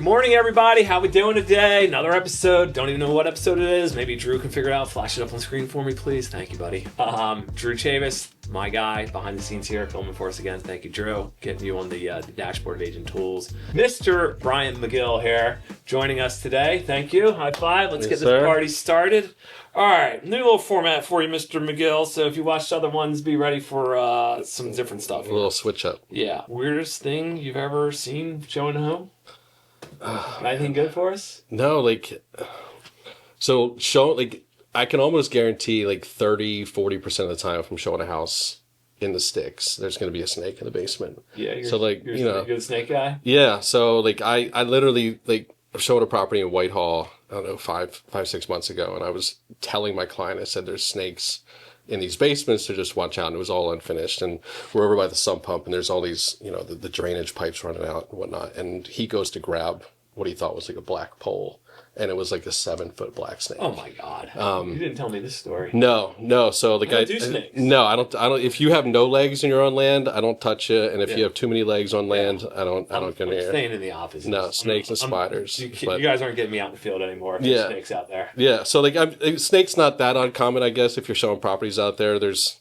Good morning, everybody. How we doing today? Another episode. Don't even know what episode it is. Maybe Drew can figure it out. Flash it up on screen for me, please. Thank you, buddy. Drew Chavis, my guy behind the scenes here, filming for us again. Thank you, Drew. Getting you on the dashboard of Agent Tools. Mr. Brian MaGill here, joining us today. Thank you. High five. Let's get this party started. All right, new little format for you, Mr. MaGill. So if you watched other ones, be ready for some different stuff. A little switch up. Yeah. Weirdest thing you've ever seen showing a home? Anything good for us? No, I can almost guarantee 30-40% of the time if I'm showing a house in the sticks, there's going to be a snake in the basement. Yeah, you're the snake guy? Yeah, so I literally showed a property in Whitehall, I don't know, 5-6 months ago, and I was telling my client, I said there's snakes in these basements to just watch out, and it was all unfinished, and we're over by the sump pump, and there's all these, the drainage pipes running out and whatnot, and he goes to grab what he thought was a black pole, and it was a 7-foot black snake. Oh my God! You didn't tell me this story. No. So I don't do snakes. No, I don't. If you have no legs and you're on land, I don't touch you. And if you have too many legs on land, I don't get near. Staying in the office. No, snakes and spiders. You guys aren't getting me out in the field anymore. If there's snakes out there. Yeah. So snakes not that uncommon, I guess. If you're showing properties out there, there's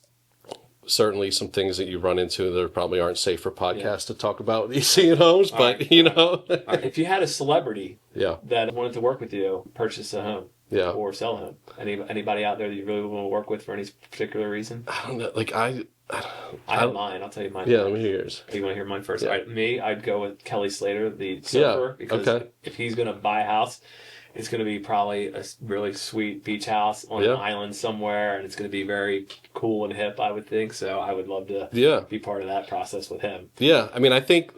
certainly some things that you run into that probably aren't safe for podcasts to talk about when you see in homes, but All right. If you had a celebrity that wanted to work with you, purchase a home or sell a home, anybody out there that you really want to work with for any particular reason? I don't know. I have mine. I'll tell you mine. Yeah, let me hear yours. You want to hear mine first? Yeah. All right, I'd go with Kelly Slater, the surfer, because if he's going to buy a house, it's going to be probably a really sweet beach house on an island somewhere, and it's going to be very cool and hip, I would think. So I would love to be part of that process with him. Yeah, I mean, I think,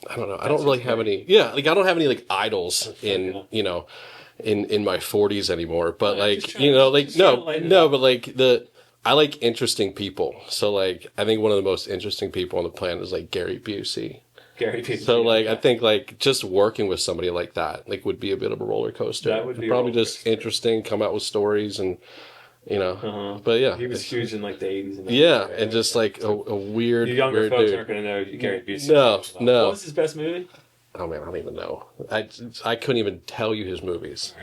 I don't know. I don't really have any, I don't have any, idols in my 40s anymore. But, I like interesting people. So, I think one of the most interesting people on the planet is, Gary Busey. So I think just working with somebody like that would be a bit of a roller coaster. That would be probably just interesting, come out with stories and But yeah, he was huge in the 80s. And and just a weird. You younger weird folks dude. aren't going to know Gary Busey. No. What was his best movie? Oh man, I don't even know. I couldn't even tell you his movies.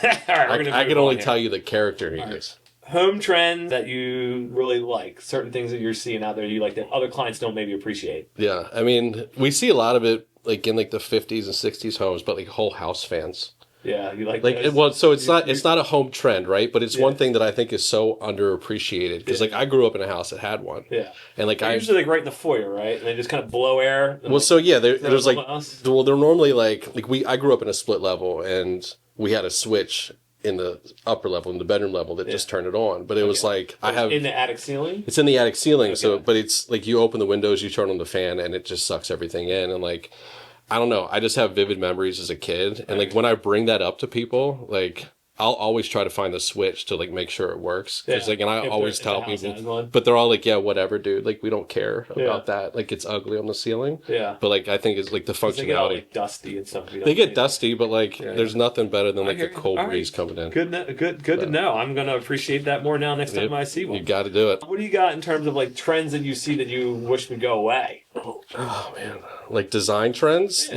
All right. I can only tell you the character he is. Home trends that you really like, certain things that you're seeing out there you like that other clients don't maybe appreciate. Yeah, I mean, we see a lot of it in the 50s and 60s homes, but whole house fans. Yeah, you like so it's not a home trend, right? But it's one thing that I think is so underappreciated because I grew up in a house that had one. Yeah, and they're usually right in the foyer, right? And they just kind of blow air. Well, so yeah, there's they're normally I grew up in a split level and we had a switch in the upper level, in the bedroom level, that just turned it on. But it was I have in the attic ceiling. It's in the attic ceiling. Okay. So, but it's you open the windows, you turn on the fan, and it just sucks everything in. And I don't know. I just have vivid memories as a kid, and when I bring that up to people, I'll always try to find the switch to make sure it works. Because and I always tell people, but they're all yeah, whatever, dude. We don't care about that. It's ugly on the ceiling. Yeah. But I think it's the functionality. They get all, dusty and stuff. They get dusty, but there's nothing better than a cold breeze coming in. Good to know. I'm gonna appreciate that more now next time I see one. You got to do it. What do you got in terms of trends that you see that you wish would go away? Oh man, design trends,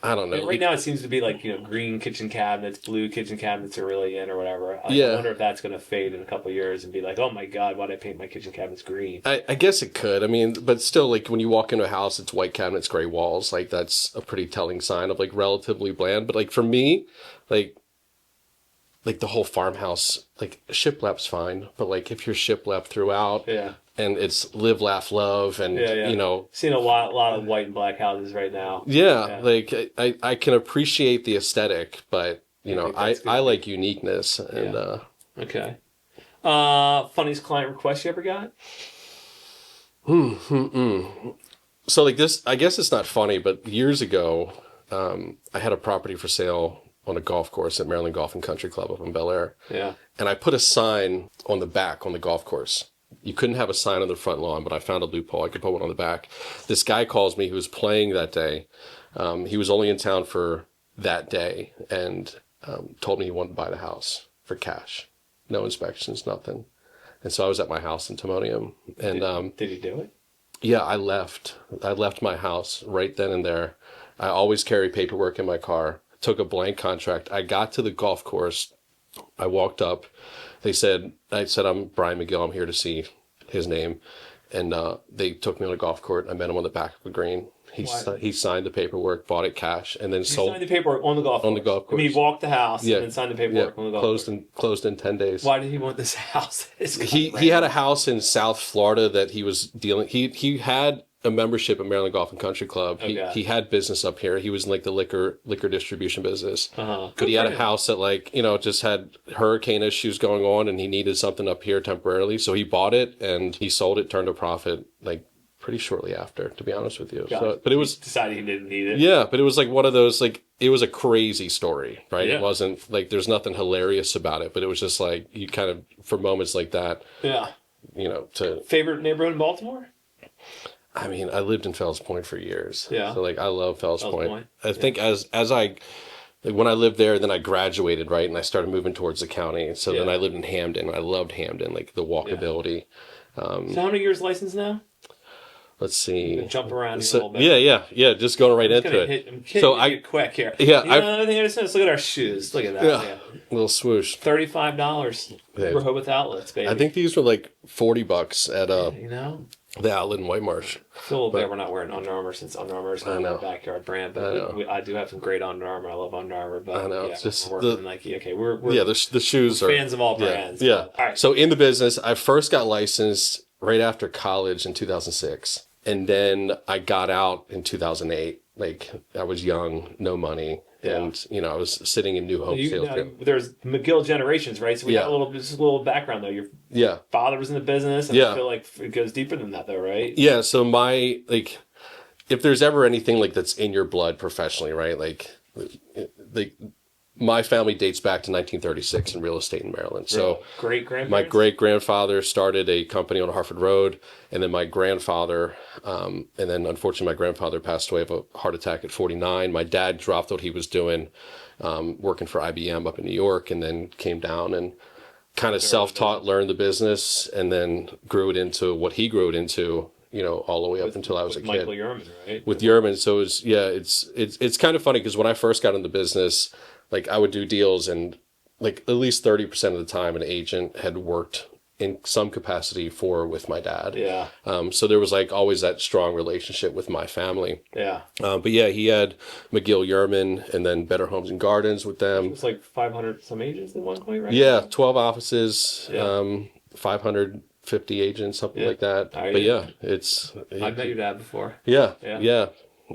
I don't know. Right now, it seems to be green kitchen cabinets, blue kitchen cabinets are really in, or whatever. I wonder if that's going to fade in a couple of years and be oh my God, why'd I paint my kitchen cabinets green? I guess it could. I mean, but still, when you walk into a house, it's white cabinets, gray walls. That's a pretty telling sign of relatively bland. But for me, the whole farmhouse, shiplap's fine. But if you're shiplap throughout, and it's live, laugh, love, and seeing a lot of white and black houses right now. I can appreciate the aesthetic, but I like uniqueness and okay. Funniest client request you ever got? So this, I guess it's not funny, but years ago, I had a property for sale on a golf course at Maryland Golf and Country Club up in Bel Air. Yeah. And I put a sign on the back on the golf course. You couldn't have a sign on the front lawn, but I found a loophole. I could put one on the back. This guy calls me who was playing that day. He was only in town for that day and told me he wanted to buy the house for cash. No inspections, nothing. And so I was at my house in Timonium. And did he do it? Yeah, I left my house right then and there. I always carry paperwork in my car. Took a blank contract. I got to the golf course. I walked up. I said, I'm Brian MaGill. I'm here to see his name. And they took me on a golf court. I met him on the back of the green. He signed the paperwork, bought it cash, and then sold. Signed the paperwork on the golf course. On the golf course. I mean, he walked the house and then signed the paperwork on the golf course. Closed in 10 days. Why did he want this house? He had a house in South Florida that he was dealing. He had a membership at Maryland Golf and Country Club. He had business up here. He was in like the liquor distribution business. But he had a house that just had hurricane issues going on, and he needed something up here temporarily. So he bought it and he sold it, turned a profit like pretty shortly after, to be honest with you. So, but it was decided he didn't need it. Yeah, but it was like one of those, like, it was a crazy story, right? Yeah. It wasn't like there's nothing hilarious about it, but it was just like you kind of, for moments like that. Yeah. To favorite neighborhood in Baltimore? I mean, I lived in Fells Point for years. Yeah. So like I love Fells Point. I think as I like when I lived there, then I graduated, right? And I started moving towards the county. So then I lived in Hamden. I loved Hamden, like the walkability. So how many years licensed now? Let's see. Jump around here a little bit. Yeah. Just going right into it. I'm hitting quick here. Yeah. Let's look at our shoes. Look at that. Yeah. A little swoosh. $35. Rehoboth Outlets, baby. I think these were like $40 at the outlet in White Marsh. I feel a little bad we're not wearing Under Armour since Under Armour is kind of our backyard brand, but I do have some great Under Armour. I love Under Armour, but I know. It's just we're working Nike. Okay, we're the shoes we're are fans of all brands. Yeah. All right. So in the business, I first got licensed right after college in 2006. And then I got out in 2008. Like, I was young, no money. Yeah. And, I was sitting in New Hope sales. There's MaGill generations, right? So we got a little background, though. Your father was in the business, and I feel like it goes deeper than that, though, right? Yeah, so if there's ever anything, like, that's in your blood professionally, right? Like my family dates back to 1936 in real estate in Maryland. So my great-grandfather started a company on Harford Road, and then my grandfather, and then unfortunately my grandfather passed away of a heart attack at 49. My dad dropped what he was doing, working for IBM up in New York, and then came down and kind of self-taught, learned the business, and then grew it into what he grew it into, all the way up until I was a kid. Michael Yerman, right? With Yerman. So it's kind of funny because when I first got in the business, like I would do deals and like at least 30% of the time an agent had worked in some capacity with my dad. Yeah. So there was like always that strong relationship with my family. Yeah. But yeah, he had MaGill Yerman and then Better Homes and Gardens with them. It was like 500 some agents at one point, right? Yeah, 12 offices, 550 agents, something like that. But yeah, I've met your dad before. Yeah.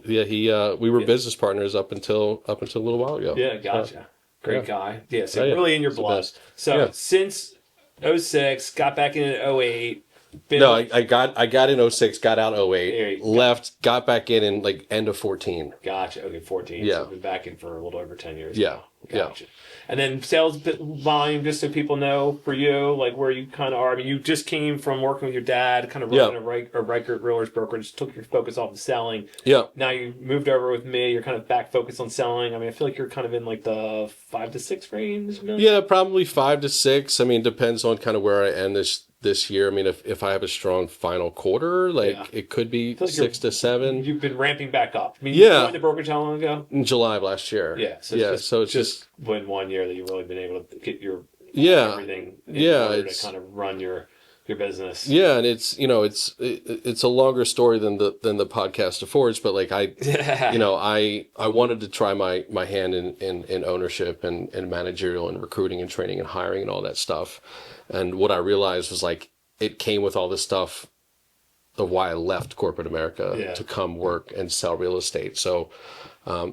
We were business partners up until a little while ago. Yeah, gotcha. Great guy. Yeah, so really in your blood. So since 06, got back in 08. No, I got in 06, got out 08, left, got back in like end of 14. Gotcha. Okay, 14. Yeah. So been back in for a little over 10 years. Yeah. Gotcha. And then sales volume, just so people know for you, like where you kind of are. I mean, you just came from working with your dad, kind of running a Riker Realtors brokerage, took your focus off of selling. Yeah. Now you moved over with me. You're kind of back focused on selling. I mean, I feel like you're kind of in like the 5 to 6 range. Maybe? Yeah, probably 5 to 6. I mean, depends on kind of where I end this year. I mean, if I have a strong final quarter, it could be like 6 to 7. You've been ramping back up. I mean, you joined the brokerage how long ago? In July of last year. Yeah. So it's just been 1 year that you've really been able to get your everything in order to kind of run your business. Yeah, and it's it's a longer story than the podcast affords, but like I wanted to try my hand in ownership and managerial and recruiting and training and hiring and all that stuff. And what I realized was like it came with all this stuff of why I left corporate America to come work and sell real estate. So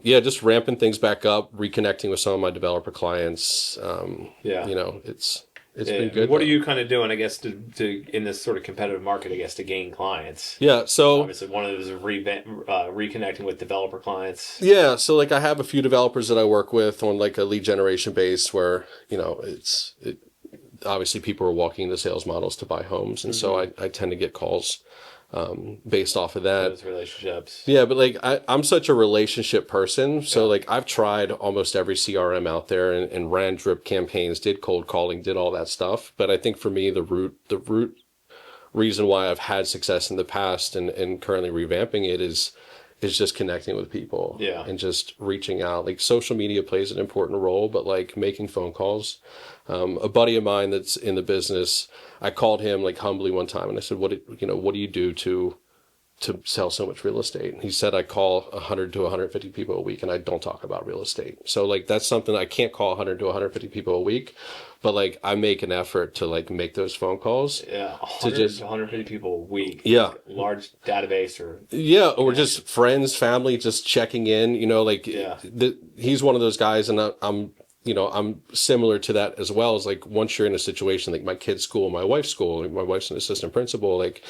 just ramping things back up, reconnecting with some of my developer clients. It's been good. What are you kind of doing, I guess, to in this sort of competitive market, I guess, to gain clients? Yeah, so obviously one of those is reconnecting with developer clients. Yeah, so like I have a few developers that I work with on like a lead generation base where obviously people are walking into sales models to buy homes, and so I tend to get calls based off of that. Those relationships. Yeah, but like I'm such a relationship person. So like I've tried almost every CRM out there and ran drip campaigns, did cold calling, did all that stuff. But I think for me, the root reason why I've had success in the past and currently revamping it is is just connecting with people. Yeah. And just reaching out. Like social media plays an important role, but like making phone calls. A buddy of mine that's in the business, I called him like humbly one time and I said, what do you do to sell so much real estate? And he said, I call 100 to 150 people a week and I don't talk about real estate. So like, that's something I can't call 100 to 150 people a week, but like I make an effort to like make those phone calls. Yeah. 100 to 150 people a week. Yeah. Large database or. Yeah. Or just friends, family, just checking in, like he's one of those guys and I'm similar to that as well. As like once you're in a situation like my kid's school, my wife's school, like my wife's an assistant principal, like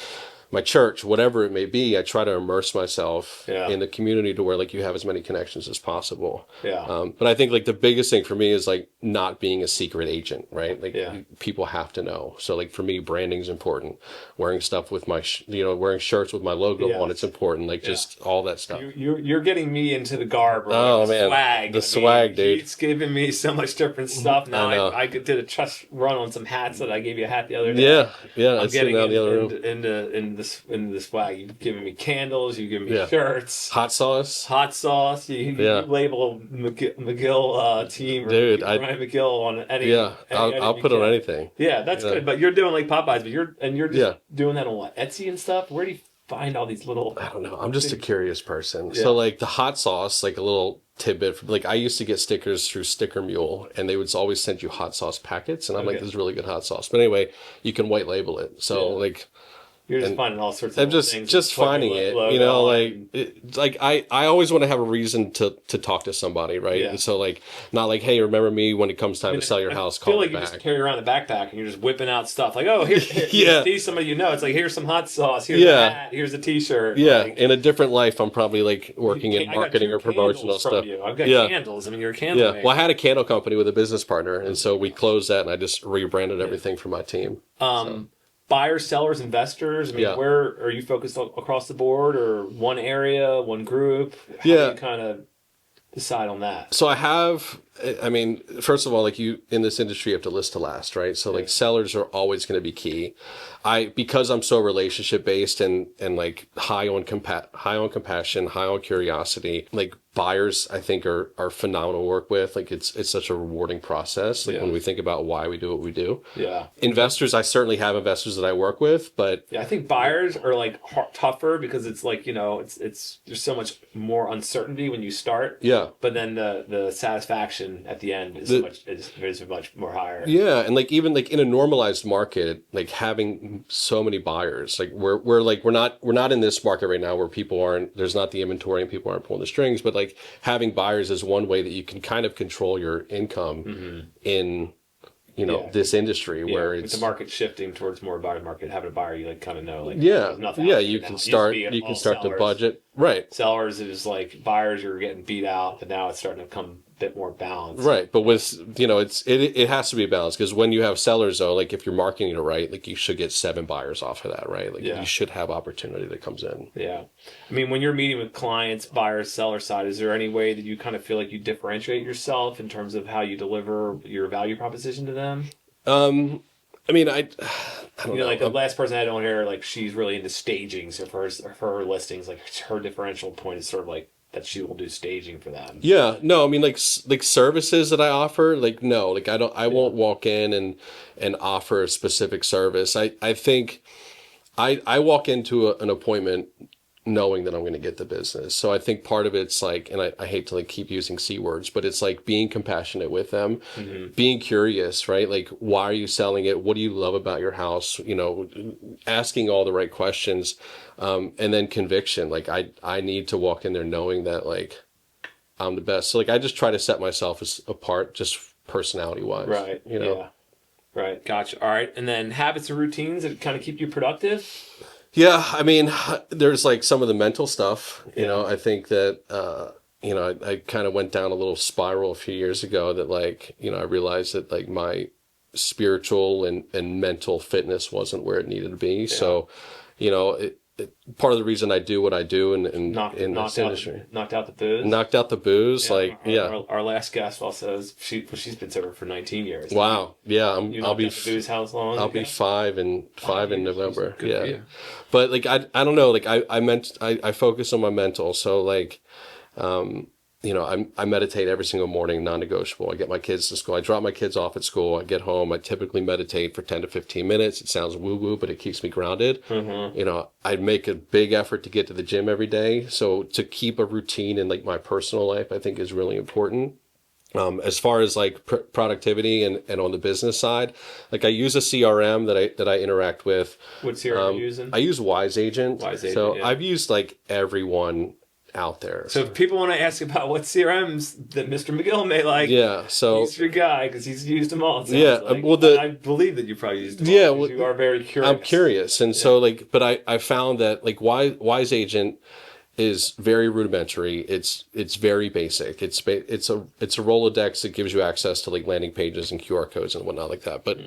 my church, whatever it may be, I try to immerse myself in the community to where like you have as many connections as possible. Yeah. But I think like the biggest thing for me is like not being a secret agent, right? Like people have to know. So like for me, branding's important. Wearing stuff with my, wearing shirts with my logo on, it's important. Like just all that stuff. You're getting me into the garb. Or oh like man, swag. The swag, dude. It's giving me so much different stuff. Now I did a trust run on some hats that I gave you a hat the other day. Yeah. I'm getting out the other room. into the swag. You've given me candles. You've given me shirts. Hot sauce. You label MaGill team. Or dude, Ryan MaGill on any. I'll put on anything. Yeah, that's good. But you're doing like Popeyes, but you're just doing that on what, Etsy and stuff. Where do you find all these little? I don't know. I'm just a curious person. So like the hot sauce, like a little tidbit. Like I used to get stickers through Sticker Mule, and they would always send you hot sauce packets, and I'm like, this is really good hot sauce. But anyway, you can white label it. So like. You're just finding all sorts of things. Just finding it, I always want to have a reason to talk to somebody, right? Yeah. And so like, not like, hey, remember me when it comes time to sell your house, call me back. I feel like you just carry around the backpack and you're just whipping out stuff. Like, oh, here you see somebody It's like, here's some hot sauce, here's a hat, here's a t-shirt. Yeah, like, in a different life, I'm probably like working in marketing or promotional stuff. I've got candles. I mean, you're a candle maker. Well, I had a candle company with a business partner, and so we closed that and I just rebranded everything for my team. Buyers, sellers, investors. I mean, where are you focused across the board, or one area, one group? How do you kind of decide on that? So I mean, first of all, like you in this industry, you have to list to last, right? So like sellers are always going to be key. Because I'm so relationship based and like high on compassion, high on curiosity, like buyers I think are phenomenal to work with. Like it's such a rewarding process. Like when we think about why we do what we do. Yeah. Investors, I certainly have investors that I work with, but I think buyers are like tougher because it's like, it's there's so much more uncertainty when you start. Yeah. But then the satisfaction at the end is much more higher. Yeah, and like even like in a normalized market, like having so many buyers, like we're not in this market right now where there's not the inventory and people aren't pulling the strings, but like having buyers is one way that you can kind of control your income in this industry where it's with the market shifting towards more buyer's market. Having a buyer, you like kind of know like you can start to budget right. Sellers is like buyers, you're getting beat out, but now it's starting to come a bit more balanced. Right, but with it has to be balanced because when you have sellers though, like if you're marketing it right, like you should get 7 buyers off of that, right? Like you should have opportunity that comes in. Yeah, I mean when you're meeting with clients, buyers, seller side, is there any way that you kind of feel like you differentiate yourself in terms of how you deliver your value proposition to them? I mean, I don't know. Like the last person I had on here, like she's really into staging. So for her listings, like her differential point is sort of like that she will do staging for them. Yeah, no, I mean like services that I offer, like no, like I won't walk in and offer a specific service. I think I walk into an appointment knowing that I'm going to get the business. So I think part of it's like, and I hate to like keep using C words, but it's like being compassionate with them, being curious, right? Like, why are you selling it? What do you love about your house? Asking all the right questions, and then conviction. Like I need to walk in there knowing that like I'm the best. So like, I just try to set myself apart just personality wise. Right. Yeah. Right. Gotcha. All right. And then habits and routines that kind of keep you productive. Yeah, I mean, there's like some of the mental stuff, I think that, I kind of went down a little spiral a few years ago that like, I realized that like my spiritual and mental fitness wasn't where it needed to be. Yeah. So, part of the reason I do what I do in this industry. Knocked out the booze. Knocked out the booze, Our last guest also she's been sober for 19 years. Wow, yeah, I'll be booze how long? I'll be five in November. Good for you. But like I don't know, like I focus on my mental, so like I meditate every single morning, non-negotiable. I get my kids to school. I drop my kids off at school. I get home. I typically meditate for 10 to 15 minutes. It sounds woo-woo, but it keeps me grounded. Mm-hmm. I make a big effort to get to the gym every day. So to keep a routine in like my personal life, I think is really important. As far as like productivity and on the business side, like I use a CRM that I interact with. What CRM are you using? I use Wise Agent. So yeah. I've used like everyone out there. So if people want to ask about what CRMs that Mr. MaGill may like, so he's your guy because he's used them all. Like. Well, I believe that you probably used them all. Well, you are very curious. I'm curious, and so like, but I found that like Wise Agent is very rudimentary. It's very basic. It's a Rolodex that gives you access to like landing pages and QR codes and whatnot like that. But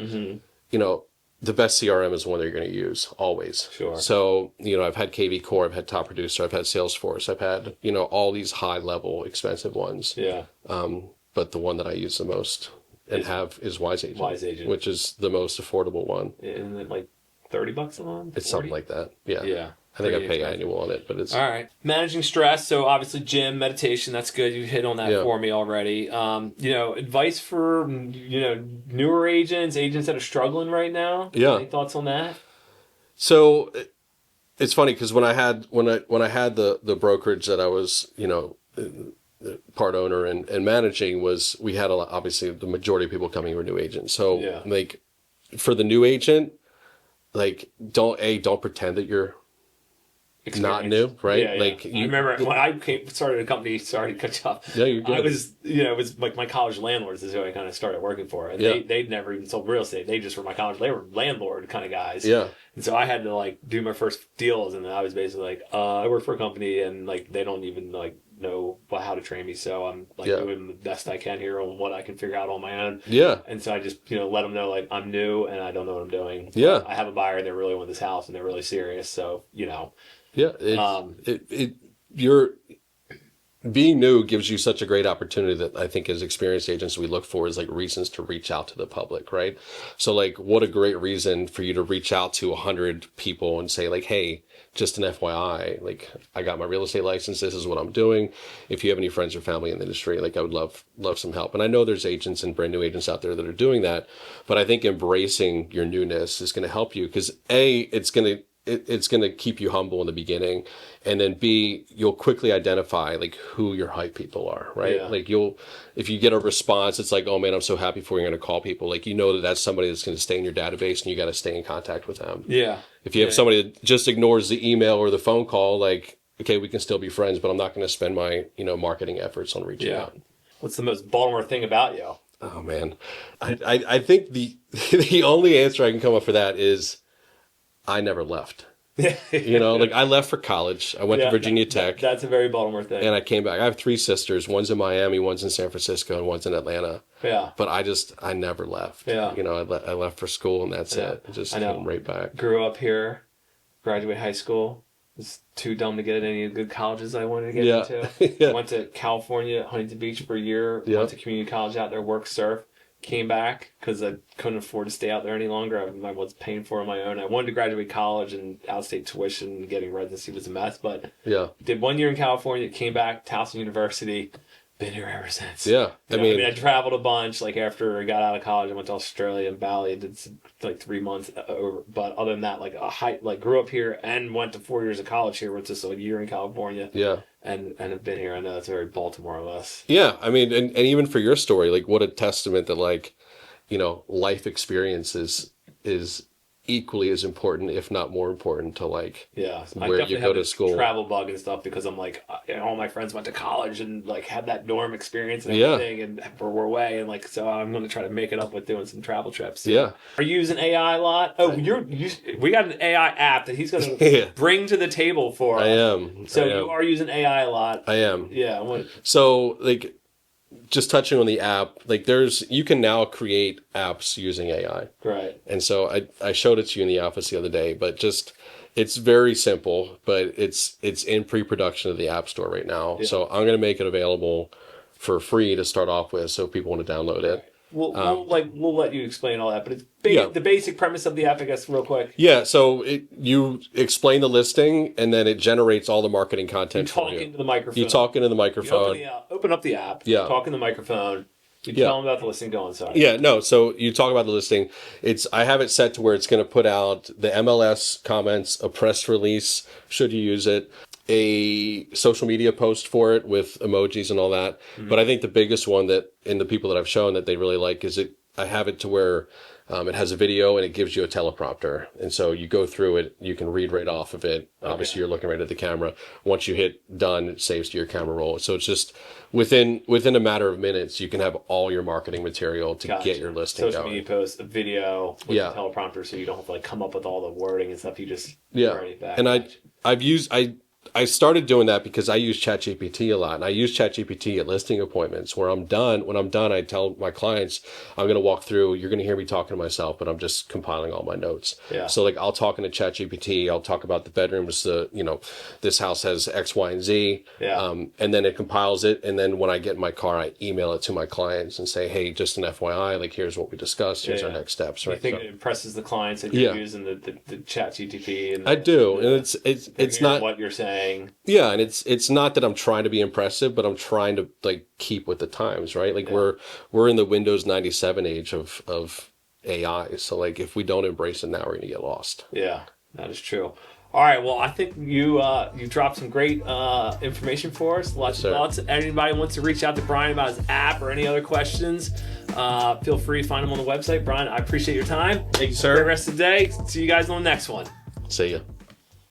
the best CRM is the one that you're going to use always. Sure. So, I've had KV Core, I've had Top Producer, I've had Salesforce, I've had, all these high level expensive ones. Yeah. But the one that I use the most is Wise Agent. Wise Agent. Which is the most affordable one. Isn't it like $30 a month? It's 40? Something like that. Yeah. Yeah. I think I pay annual on it, but it's... All right. Managing stress. So obviously gym, meditation, that's good. You hit on that for me already. Advice for, newer agents that are struggling right now? Yeah. Any thoughts on that? So it's funny because when I had the brokerage that I was, part owner and managing we had obviously the majority of people coming were new agents. So like for the new agent, like don't pretend that you're not new, right? Yeah, like I remember when I started a company. Sorry to cut you off. Yeah, you're good. I was, it was like my college landlords is who I kind of started working for, and they'd never even sold real estate. They just were my college. They were landlord kind of guys. Yeah. And so I had to like do my first deals, and I was basically like, I work for a company, and like they don't even like know how to train me. So I'm like doing the best I can here on what I can figure out on my own. Yeah. And so I just let them know like I'm new and I don't know what I'm doing. Yeah. I have a buyer. They really want this house, and they're really serious. So Yeah, you're being new gives you such a great opportunity that I think as experienced agents we look for is like reasons to reach out to the public, right? So like what a great reason for you to reach out to 100 people and say like, hey, just an FYI, like I got my real estate license. This is what I'm doing. If you have any friends or family in the industry, like I would love some help. And I know there's agents and brand new agents out there that are doing that, but I think embracing your newness is going to help you because it's going to keep you humble in the beginning, and then B, you'll quickly identify like who your hype people are, right? Yeah. Like if you get a response, it's like, oh man, I'm so happy for you. You're going to call people. Like, that's somebody that's going to stay in your database and you got to stay in contact with them. Yeah. If you have somebody that just ignores the email or the phone call, like, okay, we can still be friends, but I'm not going to spend my, marketing efforts on reaching out. What's the most Baltimore thing about you? Oh man. I think the only answer I can come up for that is I never left. Like I left for college. I went to Virginia Tech. That's a very Baltimore thing. And I came back. I have 3 sisters. One's in Miami, one's in San Francisco, and one's in Atlanta. Yeah. But I never left. Yeah. I left for school and that's it. I just came right back. Grew up here, graduated high school. Was too dumb to get any good colleges I wanted to get into. Went to California, Huntington Beach for a year. Went to community college out there, worked surf. Came back because I couldn't afford to stay out there any longer. I was paying for it on my own. I wanted to graduate college, and out-of-state tuition, getting residency was a mess. But did 1 year in California, came back, Towson University, been here ever since. Yeah, I mean, I traveled a bunch. Like after I got out of college, I went to Australia and Bali. Did like 3 months over. But other than that, grew up here and went to 4 years of college here. Went to a year in California. Yeah. And have been here. I know it's very Baltimore-less. Yeah, I mean, and even for your story, like what a testament that life experience is equally as important, if not more important, to where you go to school. Travel bug and stuff because I'm like, all my friends went to college and had that dorm experience and everything, and we're away and so I'm going to try to make it up with doing some travel trips. Yeah. Are you using AI a lot? Oh, we got an AI app that he's going to bring to the table for us. I am. So you are using AI a lot. I am. Yeah. So just touching on the app, like you can now create apps using AI. Right. And so I showed it to you in the office the other day, but just, it's very simple, but it's in pre-production of the App Store right now. Yeah. So I'm going to make it available for free to start off with, so people want to download it. We'll let you explain all that, but it's Yeah. the basic premise of the app, I guess, real quick. Yeah, so you explain the listing, and then it generates all the marketing content for you. You talk into the microphone. You talk into the microphone. Open up the app. Yeah. Talk in the microphone. You Yeah. tell them about the listing. Go on, sorry. Yeah, no. So you talk about the listing. I have it set to where it's going to put out the MLS comments, a press release, should you use it, a social media post for it with emojis and all that. Mm-hmm. But I think the biggest one in the people that I've shown that they really like is I have it to where it has a video and it gives you a teleprompter. And so you go through it, you can read right off of it. Okay. Obviously, you're looking right at the camera. Once you hit done, it saves to your camera roll. So it's just within a matter of minutes, you can have all your marketing material to get your listing social media post, a video with a teleprompter, so you don't have to like come up with all the wording and stuff. You just write it back. And I started doing that because I use ChatGPT a lot, and I use ChatGPT at listing appointments where when I'm done, I tell my clients, I'm going to walk through, you're going to hear me talking to myself, but I'm just compiling all my notes. Yeah. So like I'll talk into ChatGPT, I'll talk about the bedrooms, this house has X, Y, and Z. Yeah. And then it compiles it. And then when I get in my car, I email it to my clients and say, hey, just an FYI, like here's what we discussed. Here's our next steps. Right. You think it impresses the clients that you're using the ChatGPT? I do. And it's not what you're saying. Yeah, and it's not that I'm trying to be impressive, but I'm trying to like keep with the times, right? Like we're in the Windows 97 age of AI. So like if we don't embrace it now, we're gonna get lost. Yeah, that is true. All right, well, I think you dropped some great information for us. Lots. Anybody wants to reach out to Brian about his app or any other questions, feel free to find him on the website. Brian, I appreciate your time. Thank you, sir. Great rest of the day. See you guys on the next one. See ya.